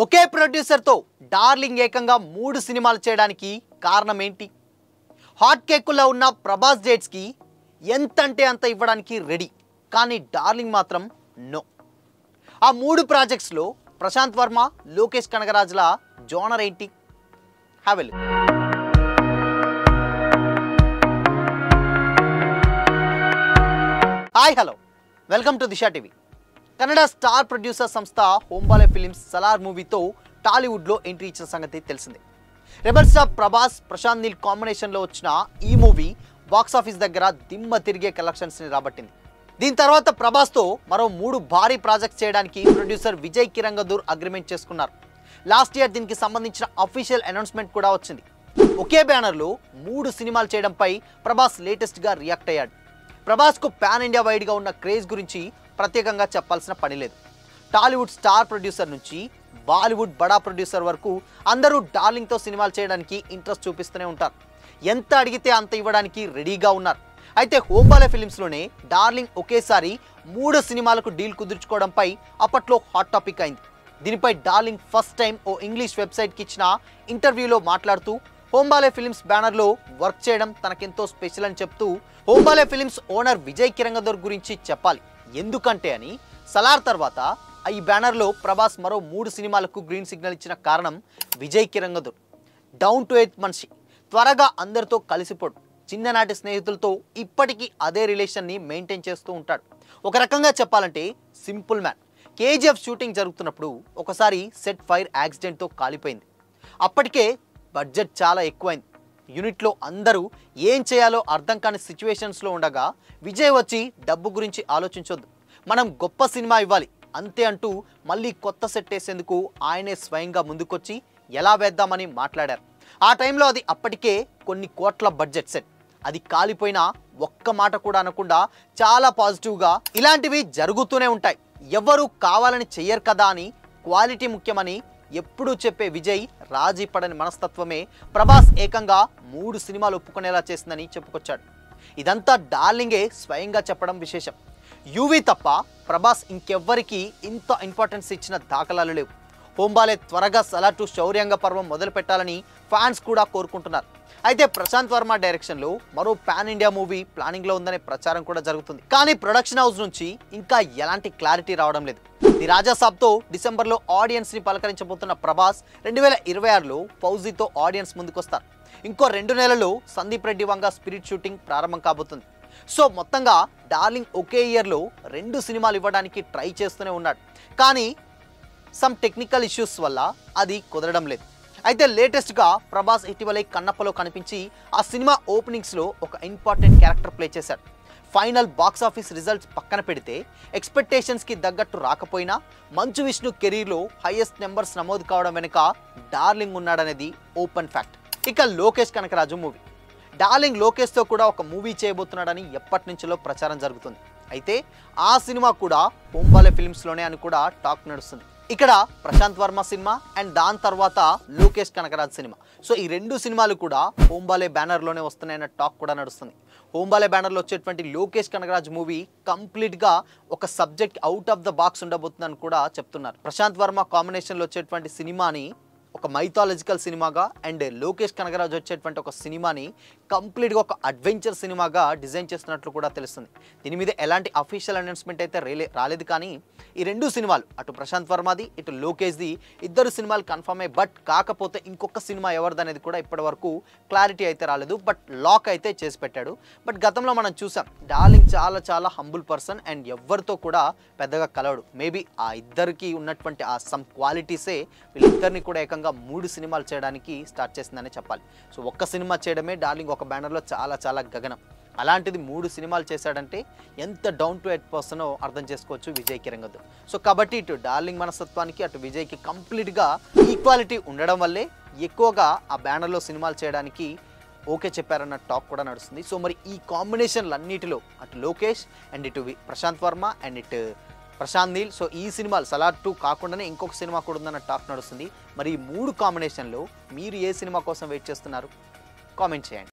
ఒకే producer తో darling ఏకంగా 3 సినిమాలు చేయడానికి కారణం ఏంటి? హాట్ కేకుల్లో ఉన్న ప్రభాస్ డేట్స్ కి ఎంతంటే అంత ఇవ్వడానికి రెడీ, కానీ డార్లింగ్ మాత్రం నో. ఆ 3 ప్రాజెక్ట్స్ లో ప్రశాంత్ వర్మ, లోకేష్ కనగరాజుల జోనర్ ఏంటి? Have a look. Hi hello, welcome to Disha TV. Kannada star producer సంస్థ హోంబాలే ఫిలిమ్స్ సలార్ మూవీతో టాలీవుడ్లో ఎంట్రీ ఇచ్చిన సంగతి తెలిసిందే. రెబల్ స్టార్ ప్రభాస్, ప్రశాంత్ నీల్ కాంబినేషన్లో వచ్చిన ఈ మూవీ బాక్సాఫీస్ దగ్గర దిమ్మ తిరిగే కలెక్షన్స్ని రాబట్టింది. దీని తర్వాత ప్రభాస్తో మరో 3 భారీ ప్రాజెక్ట్స్ చేయడానికి ప్రొడ్యూసర్ విజయ్ కిరంగదూర్ అగ్రిమెంట్ చేసుకున్నారు. లాస్ట్ ఇయర్ దీనికి సంబంధించిన అఫీషియల్ అనౌన్స్మెంట్ కూడా వచ్చింది. ఒకే బ్యానర్లో 3 సినిమాలు చేయడంపై ప్రభాస్ లేటెస్ట్గా రియాక్ట్ అయ్యాడు. ప్రభాస్కు పాన్ ఇండియా వైడ్గా ఉన్న క్రేజ్ గురించి ప్రత్యేకంగా చెప్పాల్సిన పని లేదు. టాలీవుడ్ స్టార్ ప్రొడ్యూసర్ నుంచి బాలీవుడ్ బడా ప్రొడ్యూసర్ వరకు అందరూ డార్లింగ్తో సినిమాలు చేయడానికి ఇంట్రెస్ట్ చూపిస్తూనే ఉంటారు. ఎంత అడిగితే అంత ఇవ్వడానికి రెడీగా ఉన్నారు. అయితే హోంబాలే ఫిలిమ్స్లోనే డార్లింగ్ ఒకేసారి 3 సినిమాలకు డీల్ కుదుర్చుకోవడంపై అప్పట్లో హాట్ టాపిక్ అయింది. దీనిపై డార్లింగ్ ఫస్ట్ టైం ఓ ఇంగ్లీష్ వెబ్సైట్కి ఇచ్చిన ఇంటర్వ్యూలో మాట్లాడుతూ హోంబాలే ఫిలిమ్స్ బ్యానర్లో వర్క్ చేయడం తనకెంతో స్పెషల్ అని చెప్తూ, హోంబాలే ఫిలిమ్స్ ఓనర్ విజయ్ కిరంగదూర్ గురించి చెప్పాలి. ఎందుకంటే అని సలార్ తర్వాత ఈ బ్యానర్లో ప్రభాస్ మరో 3 సినిమాలకు గ్రీన్ సిగ్నల్ ఇచ్చిన కారణం Vijay Kiragandur. Down to earth మనిషి, త్వరగా అందరితో కలిసిపోడు, చిన్ననాటి స్నేహితులతో ఇప్పటికీ అదే రిలేషన్ని మెయింటైన్ చేస్తూ ఉంటాడు. ఒక రకంగా చెప్పాలంటే సింపుల్ మ్యాన్. కేజీఎఫ్ షూటింగ్ జరుగుతున్నప్పుడు ఒకసారి సెట్ ఫైర్ యాక్సిడెంట్తో కాలిపోయింది. అప్పటికే బడ్జెట్ చాలా ఎక్కువైంది. యూనిట్లో అందరూ ఏం చేయాలో అర్థం కాని సిచ్యువేషన్స్లో ఉండగా విజయ్ వచ్చి డబ్బు గురించి ఆలోచించొద్దు, మనం గొప్ప సినిమా ఇవ్వాలి అంతే అంటూ మళ్ళీ కొత్త సెట్ వేసేందుకు ఆయనే స్వయంగా ముందుకొచ్చి ఎలా వేద్దామని మాట్లాడారు. ఆ టైంలో అది అప్పటికే కొన్ని కోట్ల బడ్జెట్ సెట్. అది కాలిపోయినా ఒక్క మాట కూడా అనకుండా చాలా పాజిటివ్గా ఇలాంటివి జరుగుతూనే ఉంటాయి, ఎవరు కావాలని చెయ్యరు కదా అని క్వాలిటీ ముఖ్యమని ఎప్పుడూ చెప్పే విజయ్ రాజీ పడని మనస్తత్వమే ప్రభాస్ ఏకంగా 3 సినిమాలు ఒప్పుకునేలా చేసిందని చెప్పుకొచ్చాడు. ఇదంతా డార్లింగే స్వయంగా చెప్పడం విశేషం. యూవీ తప్ప ప్రభాస్ ఇంకెవ్వరికి ఇంత ఇంపార్టెన్స్ ఇచ్చిన దాఖలాలు లేవు. హోంబాలే త్వరగా సలార్ 2 శౌర్యంగ పర్వం మొదలు పెట్టాలని ఫ్యాన్స్ కూడా కోరుకుంటున్నారు. అయితే ప్రశాంత్ వర్మ డైరెక్షన్లో మరో పాన్ ఇండియా మూవీ ప్లానింగ్లో ఉందనే ప్రచారం కూడా జరుగుతుంది. కానీ ప్రొడక్షన్ హౌస్ నుంచి ఇంకా ఎలాంటి క్లారిటీ రావడం లేదు. ది రాజా సాబ్తో డిసెంబర్లో ఆడియన్స్ని పలకరించబోతున్న ప్రభాస్ 2026లో ఫౌజీతో ఆడియన్స్ ముందుకొస్తారు. ఇంకో 2 నెలల్లో సందీప్ రెడ్డి వంగ స్పిరిట్ షూటింగ్ ప్రారంభం కాబోతుంది. సో మొత్తంగా డార్లింగ్ ఒకే ఇయర్లో 2 సినిమాలు ఇవ్వడానికి ట్రై చేస్తూనే ఉన్నాడు. కానీ సమ్ టెక్నికల్ ఇష్యూస్ వల్ల అది కుదరడం లేదు. అయితే లేటెస్ట్గా ప్రభాస్ ఇటీవలే కన్నప్పలో కనిపించి ఆ సినిమా ఓపెనింగ్స్లో ఒక ఇంపార్టెంట్ క్యారెక్టర్ ప్లే చేశాడు. ఫైనల్ బాక్స్ ఆఫీస్ రిజల్ట్స్ పక్కన పెడితే ఎక్స్పెక్టేషన్స్కి తగ్గట్టు రాకపోయినా మంచు విష్ణు కెరీర్లో హైయెస్ట్ నెంబర్స్ నమోదు కావడం వెనుక డార్లింగ్ ఉన్నాడనేది ఓపెన్ ఫ్యాక్ట్. ఇక లోకేష్ కనగరాజు మూవీ. డార్లింగ్ లోకేష్తో కూడా ఒక మూవీ చేయబోతున్నాడని ఎప్పటి నుంచో ప్రచారం జరుగుతుంది. అయితే ఆ సినిమా కూడా హోంబాలే ఫిలిమ్స్లోనే అని కూడా టాక్ నడుస్తుంది. ఇక్కడ ప్రశాంత్ వర్మ సినిమా అండ్ దాని తర్వాత లోకేష్ కనగరాజ్ సినిమా. సో ఈ 2 సినిమాలు కూడా హోంబాలే బ్యానర్లోనే వస్తున్నాయన్న టాక్ కూడా నడుస్తుంది. హోంబాలే బ్యానర్లో వచ్చేటువంటి లోకేష్ కనగరాజ్ మూవీ కంప్లీట్గా ఒక subject out of the box ఉండబోతుందని కూడా చెప్తున్నారు. ప్రశాంత్ వర్మ కాంబినేషన్లో వచ్చేటువంటి సినిమాని ఒక మైథాలజికల్ సినిమాగా అండ్ లోకేష్ కనగరాజ్ వచ్చేటువంటి ఒక సినిమాని కంప్లీట్గా ఒక అడ్వెంచర్ సినిమాగా డిజైన్ చేస్తున్నట్లు కూడా తెలుస్తుంది. దీని మీద ఎలాంటి అఫీషియల్ అనౌన్స్మెంట్ అయితే రాలేదు. కానీ ఈ 2 సినిమాలు, అటు ప్రశాంత్ వర్మది ఇటు లోకేష్ది, 2 సినిమాలు కన్ఫర్మ్ అయ్యి, బట్ కాకపోతే ఇంకొక సినిమా ఎవరిదనేది కూడా ఇప్పటి వరకు క్లారిటీ అయితే రాలేదు. బట్ లాక్ అయితే చేసి పెట్టాడు. బట్ గతంలో మనం చూసాం డార్లింగ్ చాలా హంబుల్ పర్సన్ అండ్ ఎవరితో కూడా పెద్దగా కలవడు. మేబీ ఆ ఇద్దరికి ఉన్నటువంటి ఆ సమ్ క్వాలిటీసే వీళ్ళిద్దరిని కూడా ఏకంగా 3 సినిమాలు చేయడానికి స్టార్ట్ చేసిందనే చెప్పాలి. సో ఒక్క సినిమా చేయడమే డార్లింగ్ ఒక బ్యానర్లో చాలా గగనం. అలాంటిది 3 సినిమాలు చేశాడంటే ఎంత డౌన్ టు ఎర్త్ పర్సనో అర్థం చేసుకోవచ్చు విజయ్ కిరంగదూర్. సో కాబట్టి ఇటు డార్లింగ్ మనస్తత్వానికి అటు విజయ్కి కంప్లీట్గా ఈక్వాలిటీ ఉండడం వల్లే ఎక్కువగా ఆ బ్యానర్లో సినిమాలు చేయడానికి ఓకే చెప్పారన్న టాక్ కూడా నడుస్తుంది. సో మరి ఈ కాంబినేషన్లన్నిటిలో అటు లోకేష్ అండ్ ఇటు ప్రశాంత్ వర్మ అండ్ ఇటు ప్రశాంత్ నీల్, సో ఈ సినిమాలు సలార్ 2 కాకుండానే ఇంకొక సినిమా కూడా ఉందన్న టాక్ నడుస్తుంది. మరి ఈ 3 కాంబినేషన్లో మీరు ఏ సినిమా కోసం వెయిట్ చేస్తున్నారు? కామెంట్ చేయండి.